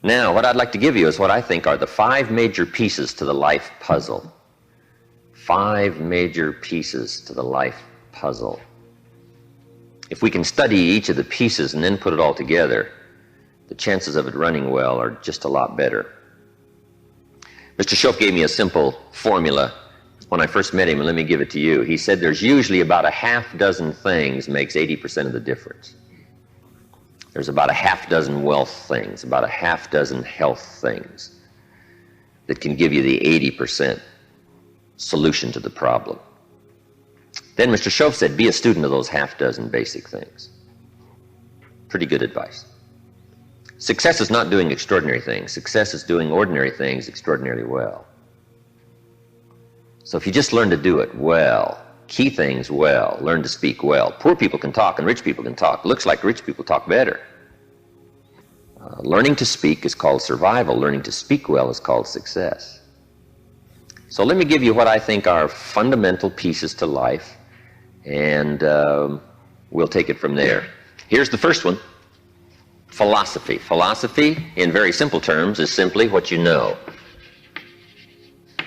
Now, what I'd like to give you is what I think are the 5 major pieces to the life puzzle. 5 major pieces to the life puzzle. If we can study each of the pieces and then put it all together, the chances of it running well are just a lot better. Mr. Schoaf gave me a simple formula when I first met him, and let me give it to you. He said there's usually about a half dozen things makes 80% of the difference. There's about a half dozen wealth things, about a half dozen health things that can give you the 80% solution to the problem. Then Mr. Schoaf said, be a student of those half dozen basic things. Pretty good advice. Success is not doing extraordinary things. Success is doing ordinary things extraordinarily well. So if you just learn to do it well, key things well, learn to speak well. Poor people can talk and rich people can talk. Looks like rich people talk better. Learning to speak is called survival. Learning to speak well is called success. So let me give you what I think are fundamental pieces to life, and we'll take it from there. Here's the first one. Philosophy. Philosophy, in very simple terms, is simply what you know.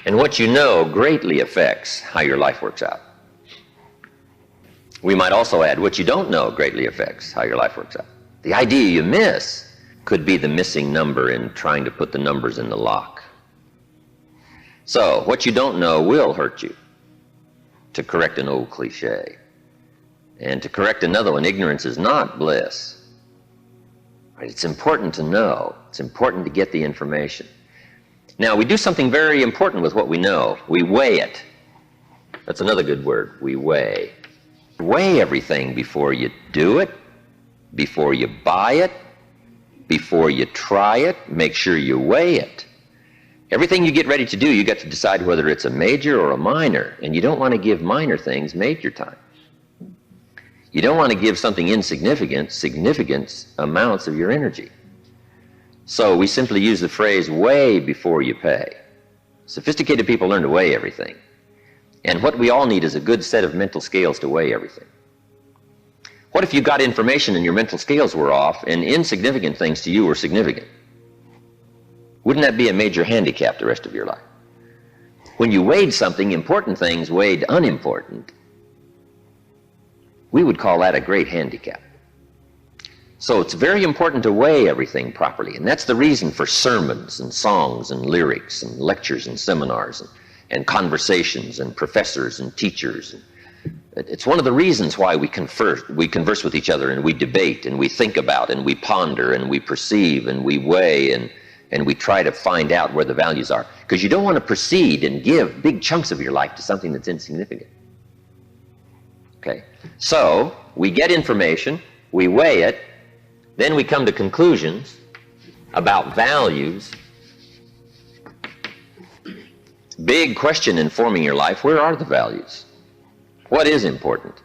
And what you know greatly affects how your life works out. We might also add, what you don't know greatly affects how your life works out. The idea you miss could be the missing number in trying to put the numbers in the lock. So, what you don't know will hurt you, to correct an old cliche. And to correct another one, ignorance is not bliss. Right? It's important to know. It's important to get the information. Now, we do something very important with what we know. We weigh it. That's another good word. We weigh. Weigh everything before you do it, before you buy it, before you try it. Make sure you weigh it. Everything you get ready to do, you got to decide whether it's a major or a minor, and you don't want to give minor things major time. You don't want to give something insignificant significant amounts of your energy. So we simply use the phrase, weigh before you pay. Sophisticated people learn to weigh everything. And what we all need is a good set of mental scales to weigh everything. What if you got information and your mental scales were off and insignificant things to you were significant? Wouldn't that be a major handicap the rest of your life? When you weighed something, important things weighed unimportant, we would call that a great handicap. So it's very important to weigh everything properly, and that's the reason for sermons and songs and lyrics and lectures and seminars and conversations and professors and teachers. It's one of the reasons why we converse with each other, and we debate and we think about and we ponder and we perceive and we weigh and we try to find out where the values are. Because you don't want to proceed and give big chunks of your life to something that's insignificant. Okay? So we get information, we weigh it, then we come to conclusions about values. Big question in forming your life, where are the values? What is important?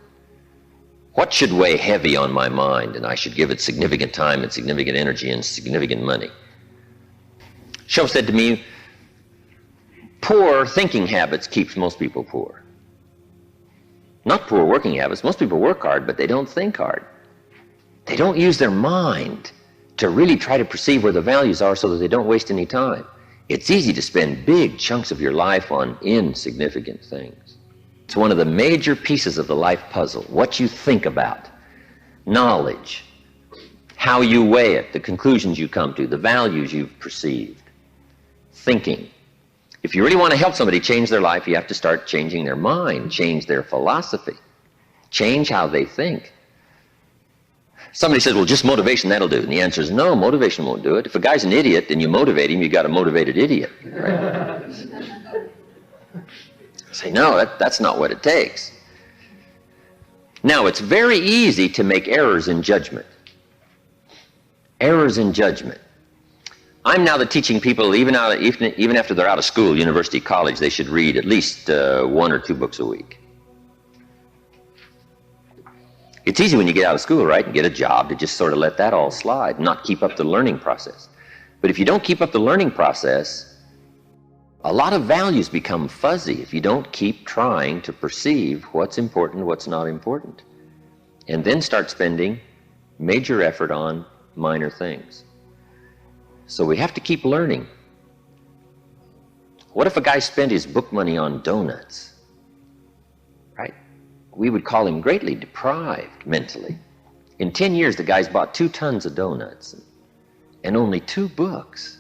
What should weigh heavy on my mind and I should give it significant time and significant energy and significant money? Schoaf said to me, poor thinking habits keeps most people poor. Not poor working habits. Most people work hard, but they don't think hard. They don't use their mind to really try to perceive where the values are so that they don't waste any time. It's easy to spend big chunks of your life on insignificant things. It's one of the major pieces of the life puzzle, what you think about, knowledge, how you weigh it, the conclusions you come to, the values you've perceived, thinking. If you really want to help somebody change their life, you have to start changing their mind, change their philosophy, change how they think. Somebody says, well, just motivation, that'll do it. And the answer is no, motivation won't do it. If a guy's an idiot and you motivate him, you got a motivated idiot. Right? Say, no, that's not what it takes. Now, it's very easy to make errors in judgment. Errors in judgment. I'm now teaching people, even after they're out of school, university, college, they should read at least 1 or 2 books a week. It's easy when you get out of school, right, and get a job to just sort of let that all slide, not keep up the learning process. But if you don't keep up the learning process, a lot of values become fuzzy if you don't keep trying to perceive what's important, what's not important, and then start spending major effort on minor things. So we have to keep learning. What if a guy spent his book money on donuts? Right? We would call him greatly deprived mentally. In 10 years, the guy's bought 2 tons of donuts and only 2 books,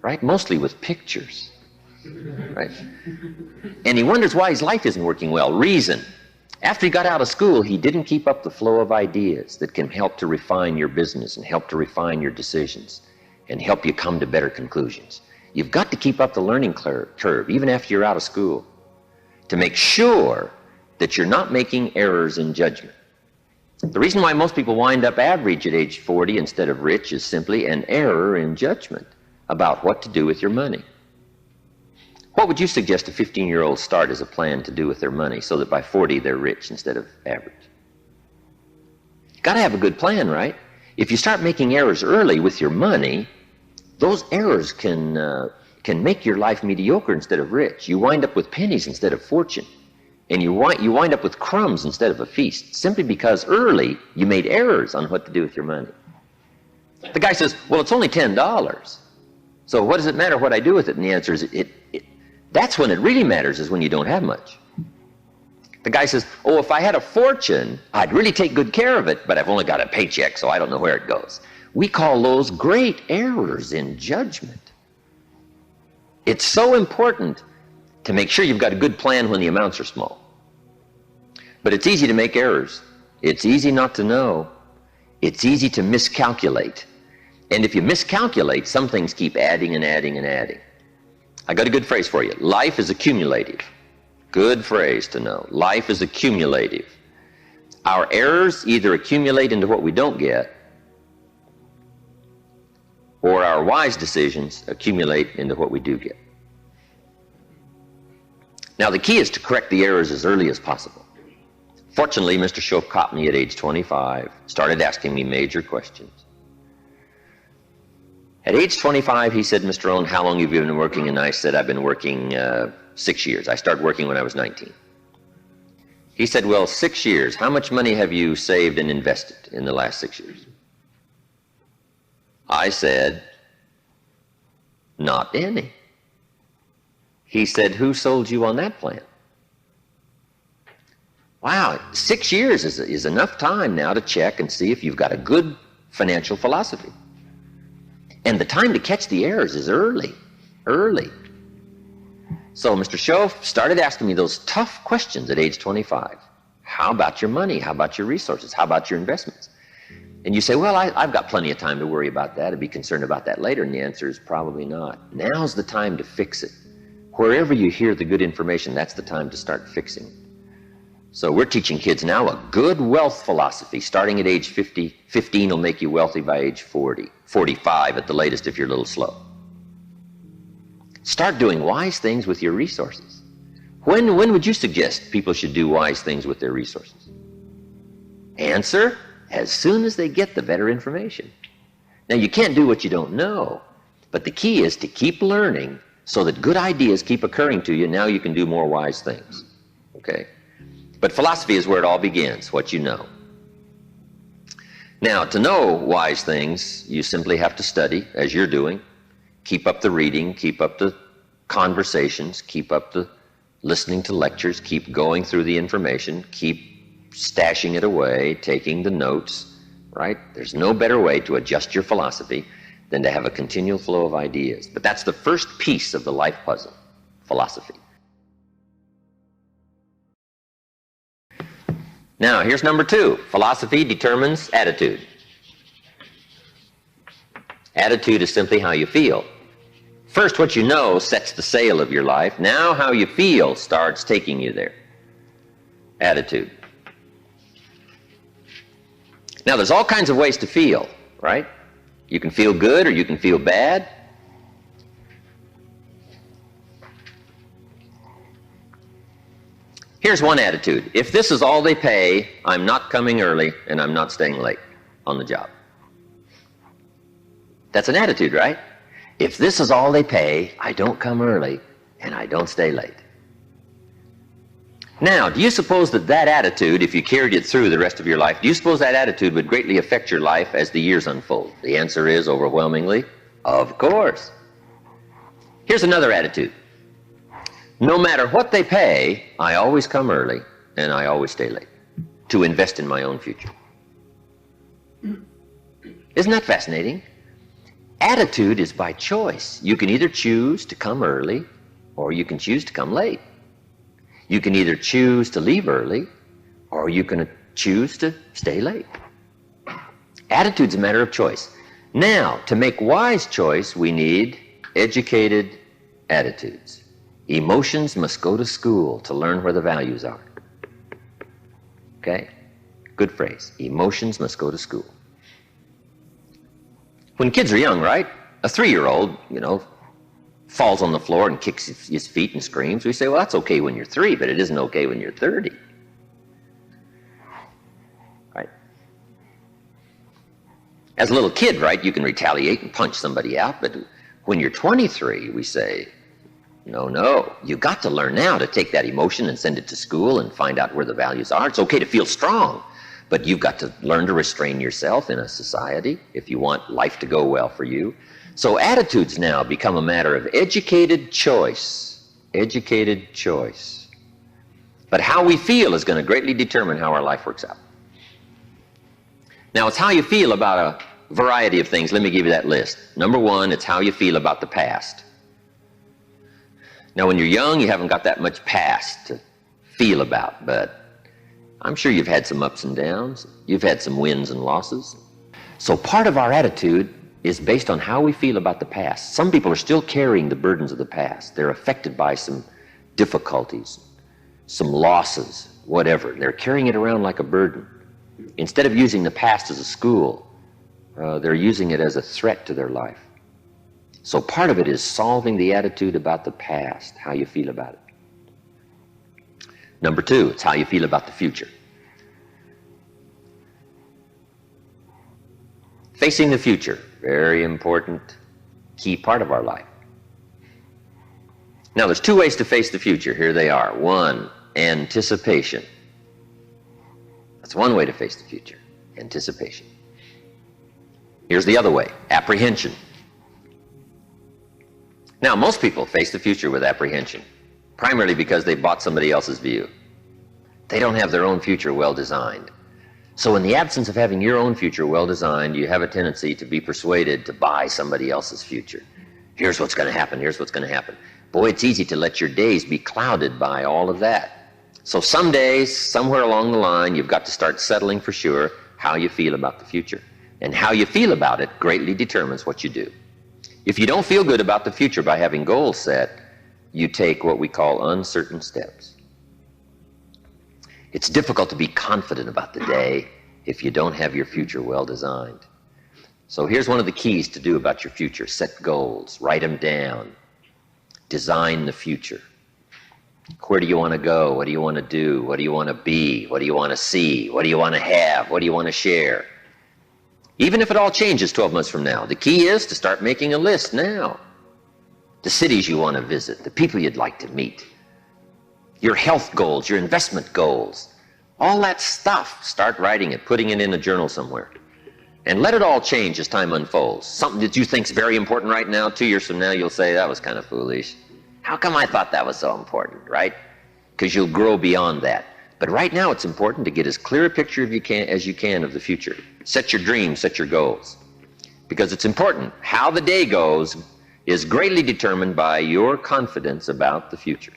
right? Mostly with pictures, right? And he wonders why his life isn't working well. Reason. After he got out of school, he didn't keep up the flow of ideas that can help to refine your business and help to refine your decisions and help you come to better conclusions. You've got to keep up the learning curve, even after you're out of school, to make sure that you're not making errors in judgment. The reason why most people wind up average at age 40 instead of rich is simply an error in judgment about what to do with your money. What would you suggest a 15-year-old start as a plan to do with their money so that by 40 they're rich instead of average? You've got to have a good plan, right? If you start making errors early with your money, those errors can make your life mediocre instead of rich. You wind up with pennies instead of fortune. And you wind up with crumbs instead of a feast, simply because early you made errors on what to do with your money. The guy says, well, it's only $10. So what does it matter what I do with it? And the answer is, that's when it really matters, is when you don't have much. The guy says, oh, if I had a fortune, I'd really take good care of it, but I've only got a paycheck, so I don't know where it goes. We call those great errors in judgment. It's so important to make sure you've got a good plan when the amounts are small. But it's easy to make errors. It's easy not to know. It's easy to miscalculate. And if you miscalculate, some things keep adding and adding and adding. I got a good phrase for you. Life is accumulative. Good phrase to know. Life is accumulative. Our errors either accumulate into what we don't get, or our wise decisions accumulate into what we do get. Now, the key is to correct the errors as early as possible. Fortunately, Mr. Schoaf caught me at age 25, started asking me major questions. At age 25, he said, Mr. Owen, how long have you been working? And I said, I've been working 6 years. I started working when I was 19. He said, well, 6 years. How much money have you saved and invested in the last 6 years? I said, not any. He said, who sold you on that plan? Wow, 6 years is enough time now to check and see if you've got a good financial philosophy. And the time to catch the errors is early. So Mr. Schoaf started asking me those tough questions at age 25. How about your money? How about your resources? How about your investments? And you say, well, I've got plenty of time to worry about that. I'd be concerned about that later. And the answer is probably not. Now's the time to fix it. Wherever you hear the good information, that's the time to start fixing it. So we're teaching kids now a good wealth philosophy. Starting at age 50, 15 will make you wealthy by age 40, 45 at the latest if you're a little slow. Start doing wise things with your resources. When would you suggest people should do wise things with their resources? Answer, as soon as they get the better information. Now, you can't do what you don't know, but the key is to keep learning so that good ideas keep occurring to you. Now you can do more wise things, okay? But philosophy is where it all begins, what you know. Now, to know wise things, you simply have to study, as you're doing. Keep up the reading, keep up the conversations, keep up the listening to lectures, keep going through the information, keep stashing it away, taking the notes, right? There's no better way to adjust your philosophy than to have a continual flow of ideas. But that's the first piece of the life puzzle, philosophy. Now, here's number 2. Philosophy determines attitude. Attitude is simply how you feel. First, what you know sets the sail of your life. Now, how you feel starts taking you there. Attitude. Now, there's all kinds of ways to feel, right? You can feel good or you can feel bad. Here's one attitude. If this is all they pay, I'm not coming early and I'm not staying late on the job. That's an attitude, right? If this is all they pay, I don't come early and I don't stay late. Now, do you suppose that attitude, if you carried it through the rest of your life, do you suppose that attitude would greatly affect your life as the years unfold? The answer is overwhelmingly, Of course. Here's another attitude. No matter what they pay, I always come early and I always stay late to invest in my own future. Isn't that fascinating? Attitude is by choice. You can either choose to come early or you can choose to come late. You can either choose to leave early or you can choose to stay late. Attitude's a matter of choice. Now, to make wise choice, we need educated attitudes. Emotions must go to school to learn where the values are. Okay? Good phrase. Emotions must go to school. When kids are young, right? A 3-year-old, falls on the floor and kicks his feet and screams. We say, well, that's okay when you're 3, but it isn't okay when you're 30. Right? As a little kid, right, you can retaliate and punch somebody out, but when you're 23, we say, no, you got to learn now to take that emotion and send it to school and find out where the values are. It's okay to feel strong, but you've got to learn to restrain yourself in a society if you want life to go well for you. So attitudes now become a matter of educated choice. Educated choice. But how we feel is going to greatly determine how our life works out. Now, it's how you feel about a variety of things. Let me give you that list. Number 1, it's how you feel about the past. Now, when you're young, you haven't got that much past to feel about, but I'm sure you've had some ups and downs. You've had some wins and losses. So part of our attitude is based on how we feel about the past. Some people are still carrying the burdens of the past. They're affected by some difficulties, some losses, whatever. They're carrying it around like a burden. Instead of using the past as a school, they're using it as a threat to their life. So part of it is solving the attitude about the past, how you feel about it. Number 2, it's how you feel about the future. Facing the future, very important, key part of our life. Now, there's 2 ways to face the future. Here they are. 1, anticipation. That's one way to face the future, anticipation. Here's the other way, apprehension. Now, most people face the future with apprehension, primarily because they bought somebody else's view. They don't have their own future well designed. So in the absence of having your own future well designed, you have a tendency to be persuaded to buy somebody else's future. Here's what's going to happen, here's what's going to happen. Boy, it's easy to let your days be clouded by all of that. So some days, somewhere along the line, you've got to start settling for sure how you feel about the future. And how you feel about it greatly determines what you do. If you don't feel good about the future by having goals set, you take what we call uncertain steps. It's difficult to be confident about the day if you don't have your future well designed. So here's one of the keys to do about your future. Set goals, write them down, design the future. Where do you want to go? What do you want to do? What do you want to be? What do you want to see? What do you want to have? What do you want to share? Even if it all changes 12 months from now, the key is to start making a list now. The cities you want to visit, the people you'd like to meet, your health goals, your investment goals, all that stuff. Start writing it, putting it in a journal somewhere. And let it all change as time unfolds. Something that you think is very important right now, 2 years from now, you'll say, that was kind of foolish. How come I thought that was so important, right? Because you'll grow beyond that. But right now it's important to get as clear a picture as you can of the future. Set your dreams, set your goals. Because it's important. How the day goes is greatly determined by your confidence about the future.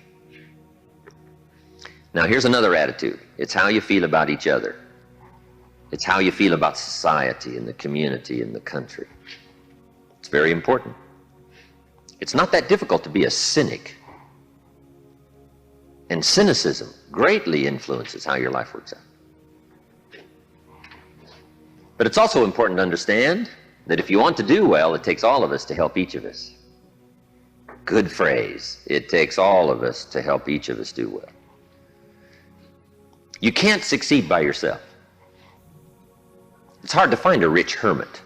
Now here's another attitude. It's how you feel about each other. It's how you feel about society and the community and the country. It's very important. It's not that difficult to be a cynic. And cynicism greatly influences how your life works out. But it's also important to understand that if you want to do well, it takes all of us to help each of us. Good phrase. It takes all of us to help each of us do well. You can't succeed by yourself. It's hard to find a rich hermit.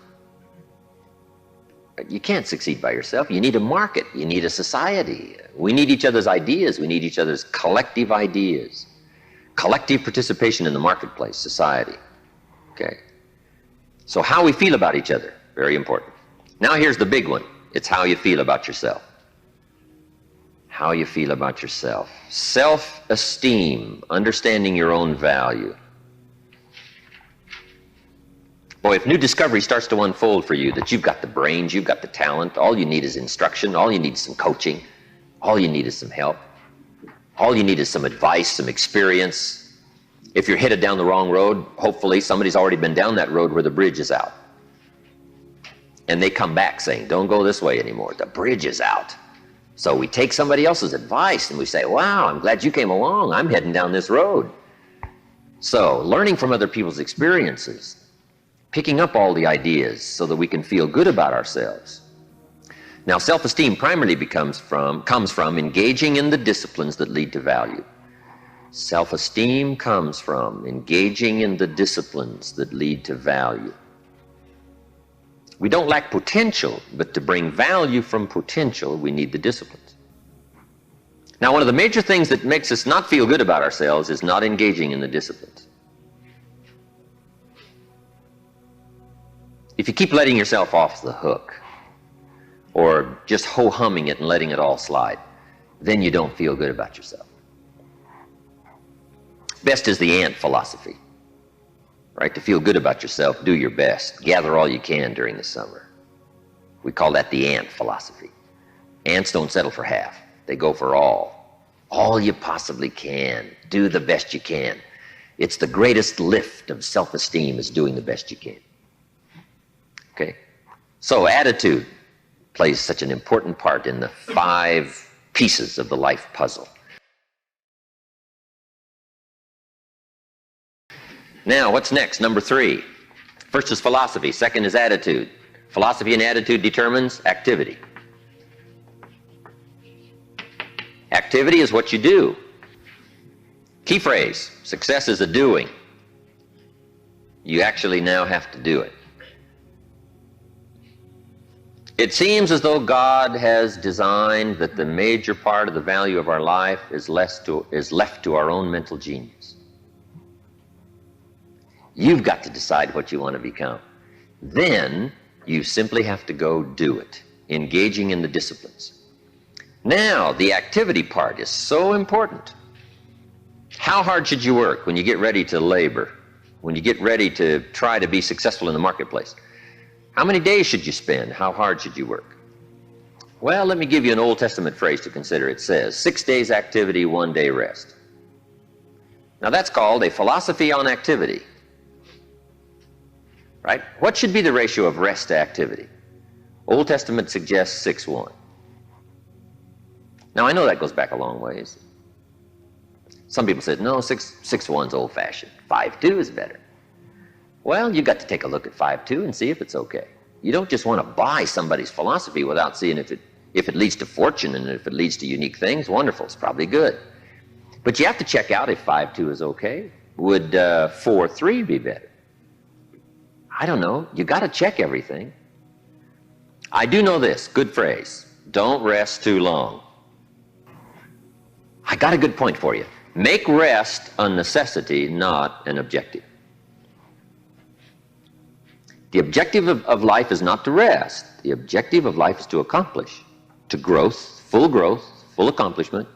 You can't succeed by yourself. You need a market. You need a society. We need each other's ideas. We need each other's collective ideas. Collective participation in the marketplace, society. Okay? So how we feel about each other, very important. Now here's the big one. It's how you feel about yourself. How you feel about yourself. Self-esteem, understanding your own value. Boy, if new discovery starts to unfold for you, that you've got the brains, you've got the talent, all you need is instruction, all you need is some coaching, all you need is some help, all you need is some advice, some experience. If you're headed down the wrong road, hopefully somebody's already been down that road where the bridge is out. And they come back saying, don't go this way anymore, the bridge is out. So we take somebody else's advice and we say, wow, I'm glad you came along, I'm heading down this road. So learning from other people's experiences, picking up all the ideas so that we can feel good about ourselves. Now, self-esteem primarily comes from engaging in the disciplines that lead to value. Self-esteem comes from engaging in the disciplines that lead to value. We don't lack potential, but to bring value from potential, we need the disciplines. Now, one of the major things that makes us not feel good about ourselves is not engaging in the disciplines. If you keep letting yourself off the hook, or just ho-humming it and letting it all slide, then you don't feel good about yourself. Best is the ant philosophy, right? To feel good about yourself, do your best. Gather all you can during the summer. We call that the ant philosophy. Ants don't settle for half. They go for all. All you possibly can. Do the best you can. It's the greatest lift of self-esteem is doing the best you can. Okay? So attitude plays such an important part in the 5 pieces of the life puzzle. Now, what's next? Number 3. First is philosophy. Second is attitude. Philosophy and attitude determines activity. Activity is what you do. Key phrase, success is a doing. You actually now have to do it. It seems as though God has designed that the major part of the value of our life is left to our own mental genius. You've got to decide what you want to become. Then you simply have to go do it, engaging in the disciplines. Now, the activity part is so important. How hard should you work when you get ready to labor, when you get ready to try to be successful in the marketplace? How many days should you spend? How hard should you work? Well, let me give you an Old Testament phrase to consider. It says, 6 days activity, 1 day rest. Now that's called a philosophy on activity. Right? What should be the ratio of rest to activity? Old Testament suggests 6:1. Now I know that goes back a long ways. Some people said, no, 6:1's old-fashioned. 5:2 is better. Well, you've got to take a look at 5:2 and see if it's okay. You don't just want to buy somebody's philosophy without seeing if it leads to fortune, and if it leads to unique things, wonderful, it's probably good. But you have to check out if 5:2 is okay. Would 4:3 be better? I don't know. You got to check everything. I do know this, good phrase, don't rest too long. I got a good point for you. Make rest a necessity, not an objective. The objective of life is not to rest. The objective of life is to accomplish, to growth, full accomplishment,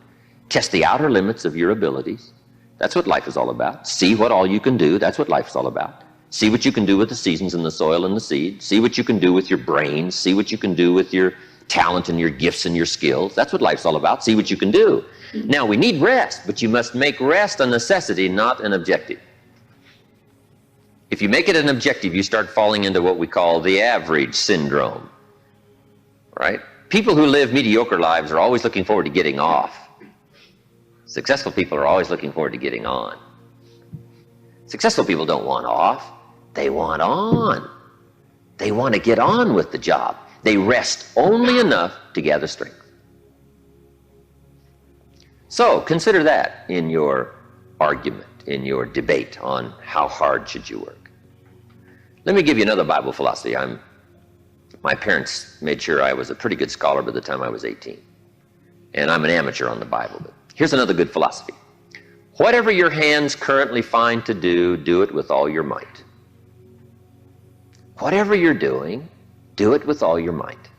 test the outer limits of your abilities. That's what life is all about. See what all you can do. That's what life is all about. See what you can do with the seasons and the soil and the seed. See what you can do with your brains. See what you can do with your talent and your gifts and your skills. That's what life's all about. See what you can do. Now, we need rest, but you must make rest a necessity, not an objective. If you make it an objective, you start falling into what we call the average syndrome, right? People who live mediocre lives are always looking forward to getting off. Successful people are always looking forward to getting on. Successful people don't want off. They want on. They want to get on with the job. They rest only enough to gather strength. So consider that in your argument, in your debate on how hard should you work. Let me give you another Bible philosophy. My parents made sure I was a pretty good scholar by the time I was 18. And I'm an amateur on the Bible. But here's another good philosophy. Whatever your hands currently find to do, do it with all your might. Whatever you're doing, do it with all your might.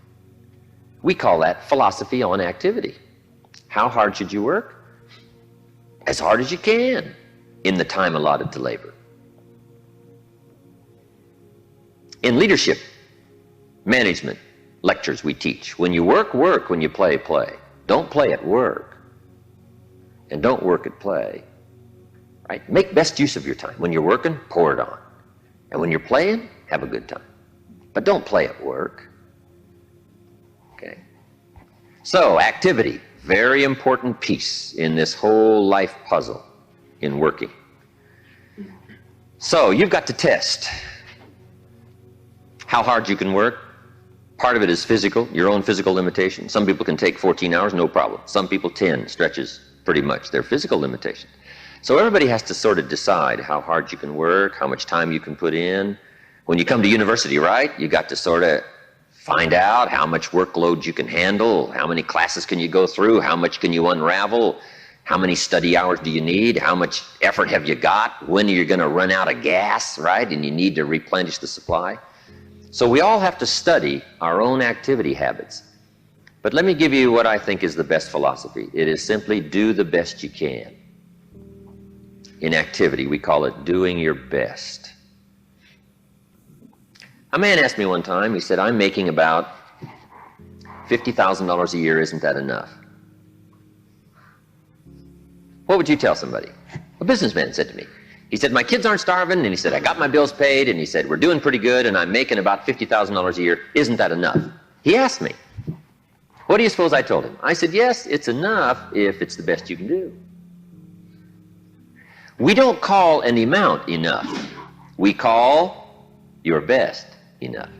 We call that philosophy on activity. How hard should you work? As hard as you can in the time allotted to labor. In leadership, management, lectures we teach, when you work, work. When you play, play. Don't play at work. And don't work at play. Right? Make best use of your time. When you're working, pour it on. And when you're playing, have a good time. But don't play at work. Okay? So, activity, very important piece in this whole life puzzle in working. So, you've got to test how hard you can work. Part of it is physical, your own physical limitation. Some people can take 14 hours, no problem. Some people 10 stretches pretty much their physical limitation. So everybody has to sort of decide how hard you can work, how much time you can put in. When you come to university, right, you got to sort of find out how much workload you can handle, how many classes can you go through, how much can you unravel, how many study hours do you need, how much effort have you got, when are you going to run out of gas, right, and you need to replenish the supply. So we all have to study our own activity habits. But let me give you what I think is the best philosophy. It is simply do the best you can. In activity, we call it doing your best. A man asked me one time, he said, I'm making about $50,000 a year, isn't that enough? What would you tell somebody? A businessman said to me. He said, my kids aren't starving, and he said, I got my bills paid, and he said, we're doing pretty good, and I'm making about $50,000 a year, isn't that enough? He asked me. What do you suppose I told him? I said, yes, it's enough if it's the best you can do. We don't call an amount enough. We call your best enough.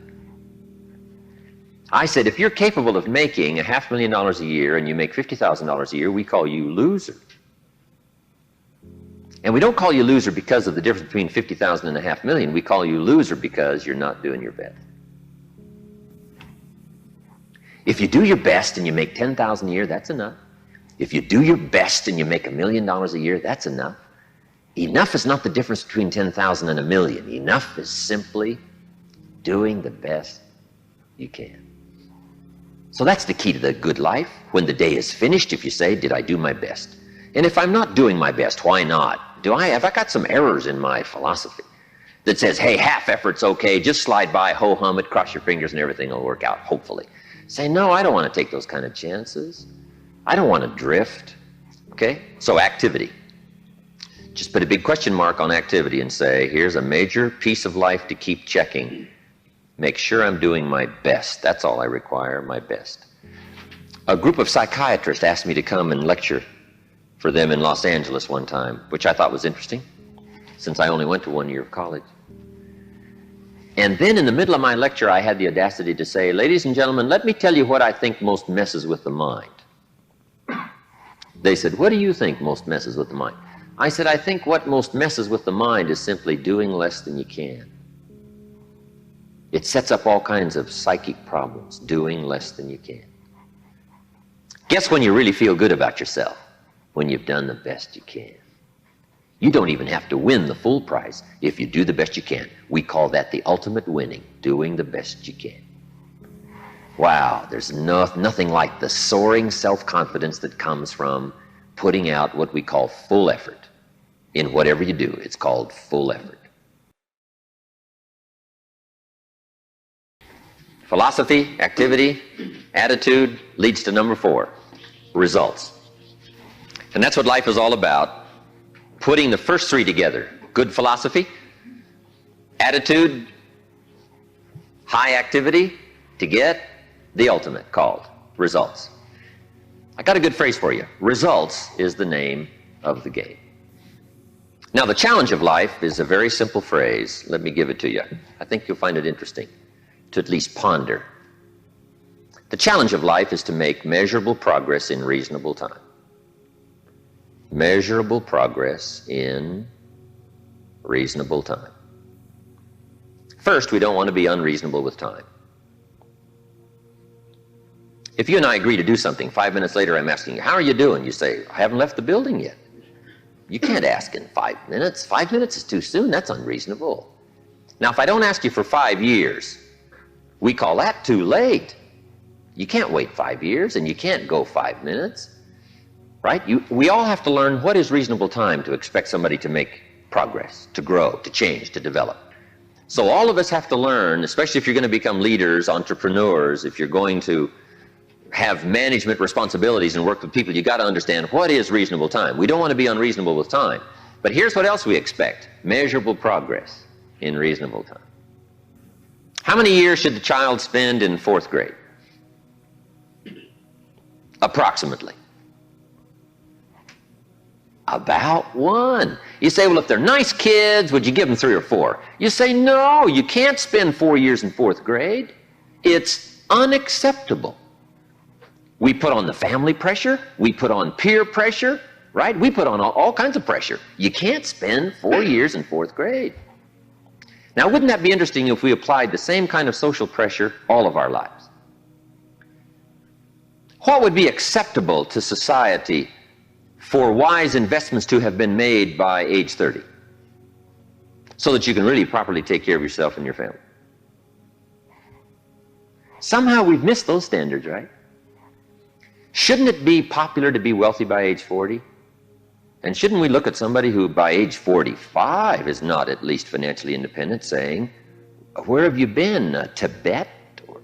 I said, if you're capable of making $500,000 a year and you make $50,000 a year, we call you loser. And we don't call you loser because of the difference between $50,000 and $500,000. We call you loser because you're not doing your best. If you do your best and you make $10,000 a year, that's enough. If you do your best and you make $1 million a year, that's enough. Enough is not the difference between 10,000 and 1,000,000. Enough is simply doing the best you can. So that's the key to the good life. When the day is finished, if you say, did I do my best? And if I'm not doing my best, why not? Have I got some errors in my philosophy that says, hey, half effort's okay, just slide by, ho-hum it, cross your fingers and everything will work out, hopefully. Say, no, I don't want to take those kind of chances. I don't want to drift. Okay? So activity. Just put a big question mark on activity and say, here's a major piece of life to keep checking. Make sure I'm doing my best. That's all I require, my best. A group of psychiatrists asked me to come and lecture for them in Los Angeles one time, which I thought was interesting, since I only went to 1 year of college. And then in the middle of my lecture, I had the audacity to say, ladies and gentlemen, let me tell you what I think most messes with the mind. They said, what do you think most messes with the mind? I said, I think what most messes with the mind is simply doing less than you can. It sets up all kinds of psychic problems, doing less than you can. Guess when you really feel good about yourself? When you've done the best you can. You don't even have to win the full prize if you do the best you can. We call that the ultimate winning, doing the best you can. Wow, there's nothing like the soaring self-confidence that comes from putting out what we call full effort. In whatever you do, it's called full effort. Philosophy, activity, attitude leads to number 4, results. And that's what life is all about, putting the first 3 together. Good philosophy, attitude, high activity to get the ultimate called results. I got a good phrase for you. Results is the name of the game. Now, the challenge of life is a very simple phrase. Let me give it to you. I think you'll find it interesting to at least ponder. The challenge of life is to make measurable progress in reasonable time. Measurable progress in reasonable time. First, we don't want to be unreasonable with time. If you and I agree to do something, 5 minutes later I'm asking you, how are you doing? You say, I haven't left the building yet. You can't ask in 5 minutes. 5 minutes is too soon. That's unreasonable. Now, if I don't ask you for 5 years, we call that too late. You can't wait 5 years, and you can't go 5 minutes, right? We all have to learn what is reasonable time to expect somebody to make progress, to grow, to change, to develop. So all of us have to learn, especially if you're going to become leaders, entrepreneurs, if you're going to have management responsibilities and work with people, you got to understand what is reasonable time. We don't want to be unreasonable with time. But here's what else we expect: measurable progress in reasonable time. How many years should the child spend in 4th grade? Approximately. About 1. You say, well, if they're nice kids, would you give them 3 or 4? You say, no, you can't spend 4 years in 4th grade. It's unacceptable. We put on the family pressure. We put on peer pressure, right? We put on all kinds of pressure. You can't spend 4 years in 4th grade. Now, wouldn't that be interesting if we applied the same kind of social pressure all of our lives? What would be acceptable to society for wise investments to have been made by age 30 so that you can really properly take care of yourself and your family? Somehow we've missed those standards, right? Shouldn't it be popular to be wealthy by age 40? And shouldn't we look at somebody who by age 45 is not at least financially independent, saying, where have you been? Tibet? Or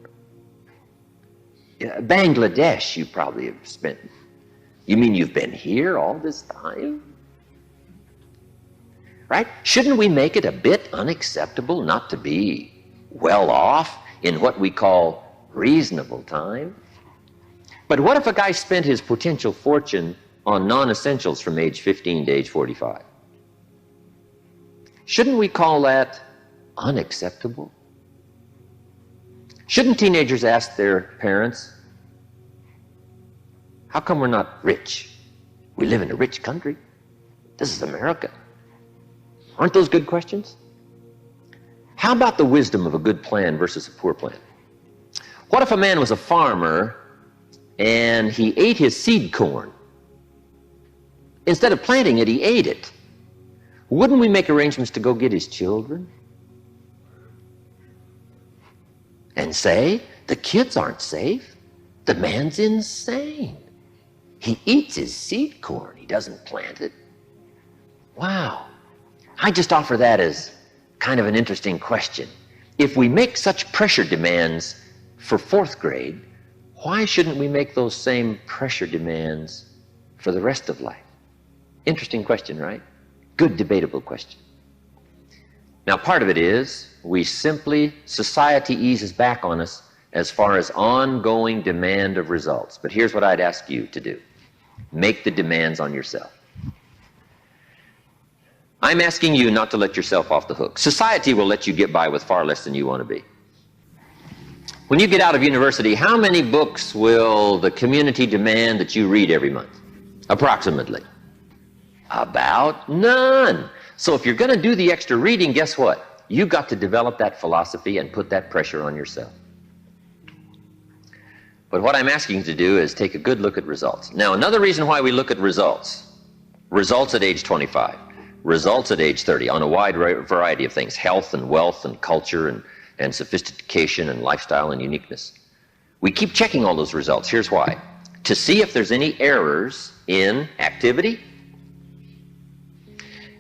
Bangladesh you probably have spent. You mean you've been here all this time? Right? Shouldn't we make it a bit unacceptable not to be well off in what we call reasonable time? But what if a guy spent his potential fortune on non-essentials from age 15 to age 45? Shouldn't we call that unacceptable? Shouldn't teenagers ask their parents, how come we're not rich? We live in a rich country. This is America. Aren't those good questions? How about the wisdom of a good plan versus a poor plan? What if a man was a farmer and he ate his seed corn? Instead of planting it, he ate it. Wouldn't we make arrangements to go get his children? And say, the kids aren't safe. The man's insane. He eats his seed corn. He doesn't plant it. Wow. I just offer that as kind of an interesting question. If we make such pressure demands for 4th grade, why shouldn't we make those same pressure demands for the rest of life? Interesting question, right? Good debatable question. Now, part of it is society eases back on us as far as ongoing demand of results. But here's what I'd ask you to do. Make the demands on yourself. I'm asking you not to let yourself off the hook. Society will let you get by with far less than you want to be. When you get out of university, how many books will the community demand that you read every month? Approximately. About none. So if you're going to do the extra reading, guess what? You've got to develop that philosophy and put that pressure on yourself. But what I'm asking you to do is take a good look at results. Now, another reason why we look at results at age 25, results at age 30 on a wide variety of things: health and wealth and culture and sophistication and lifestyle and uniqueness. We keep checking all those results. Here's why. To see if there's any errors in activity.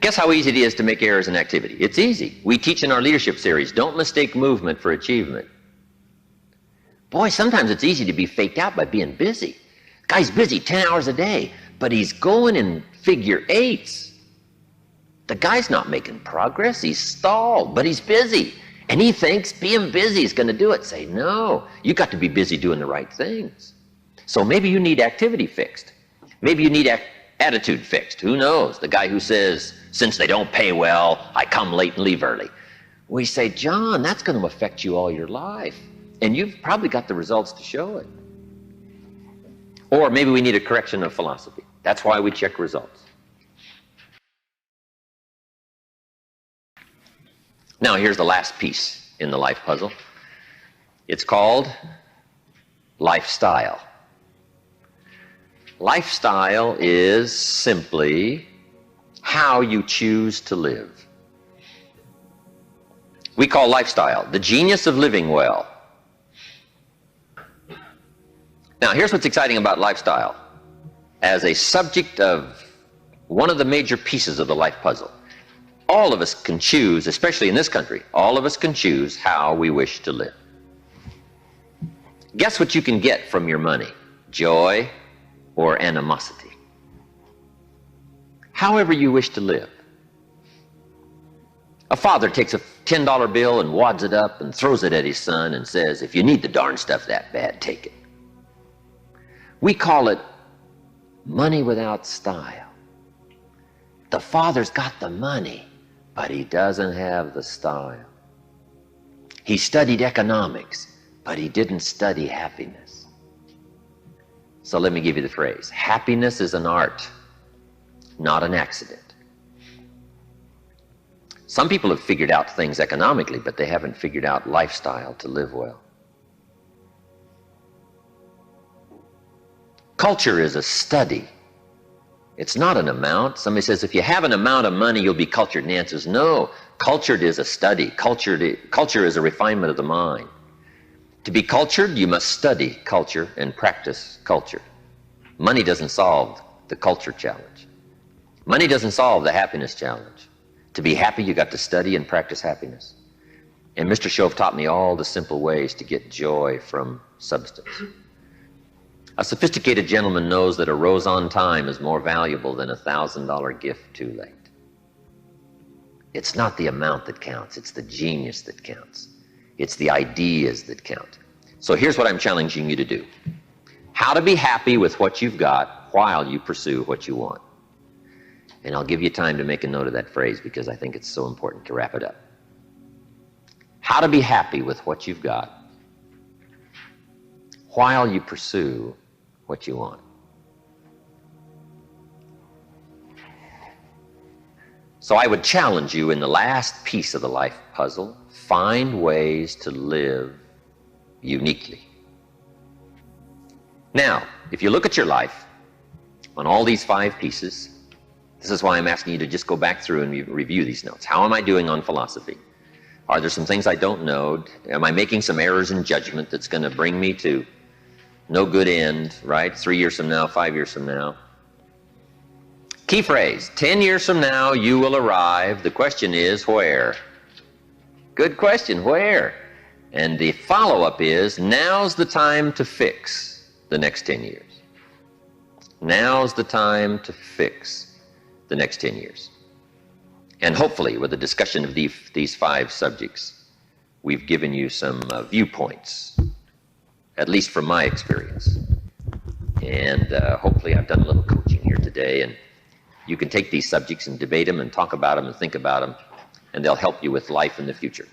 Guess how easy it is to make errors in activity? It's easy. We teach in our leadership series, don't mistake movement for achievement. Boy, sometimes it's easy to be faked out by being busy. Guy's busy 10 hours a day, but he's going in figure 8s. The guy's not making progress. He's stalled, but he's busy. And he thinks being busy is going to do it. Say, no, you got to be busy doing the right things. So maybe you need activity fixed. Maybe you need attitude fixed. Who knows? The guy who says, since they don't pay well, I come late and leave early. We say, John, that's going to affect you all your life. And you've probably got the results to show it. Or maybe we need a correction of philosophy. That's why we check results. Now, here's the last piece in the life puzzle. It's called lifestyle. Lifestyle is simply how you choose to live. We call lifestyle the genius of living well. Now, here's what's exciting about lifestyle. As a subject of one of the major pieces of the life puzzle, all of us can choose, especially in this country, all of us can choose how we wish to live. Guess what you can get from your money? Joy or animosity? However you wish to live. A father takes a $10 bill and wads it up and throws it at his son and says, if you need the darn stuff that bad, take it. We call it money without style. The father's got the money, but he doesn't have the style. He studied economics, but he didn't study happiness. So let me give you the phrase. Happiness is an art, not an accident. Some people have figured out things economically, but they haven't figured out lifestyle to live well. Culture is a study. It's not an amount. Somebody says, if you have an amount of money, you'll be cultured. And the answer is no. Cultured is a study. Culture is a refinement of the mind. To be cultured, you must study culture and practice culture. Money doesn't solve the culture challenge. Money doesn't solve the happiness challenge. To be happy, you got to study and practice happiness. And Mr. Shove taught me all the simple ways to get joy from substance. A sophisticated gentleman knows that a rose on time is more valuable than a $1,000 gift too late. It's not the amount that counts, it's the genius that counts. It's the ideas that count. So here's what I'm challenging you to do. How to be happy with what you've got while you pursue what you want. And I'll give you time to make a note of that phrase because I think it's so important to wrap it up. How to be happy with what you've got while you pursue what you want. So I would challenge you in the last piece of the life puzzle, find ways to live uniquely. Now, if you look at your life on all these 5 pieces, this is why I'm asking you to just go back through and review these notes. How am I doing on philosophy? Are there some things I don't know? Am I making some errors in judgment that's going to bring me to no good end, right? 3 years from now, 5 years from now. Key phrase, 10 years from now, you will arrive. The question is, where? Good question, where? And the follow-up is, now's the time to fix the next 10 years. Now's the time to fix the next 10 years. And hopefully, with the discussion of these 5 subjects, we've given you some viewpoints, at least from my experience. And hopefully I've done a little coaching here today, and you can take these subjects and debate them and talk about them and think about them, and they'll help you with life in the future.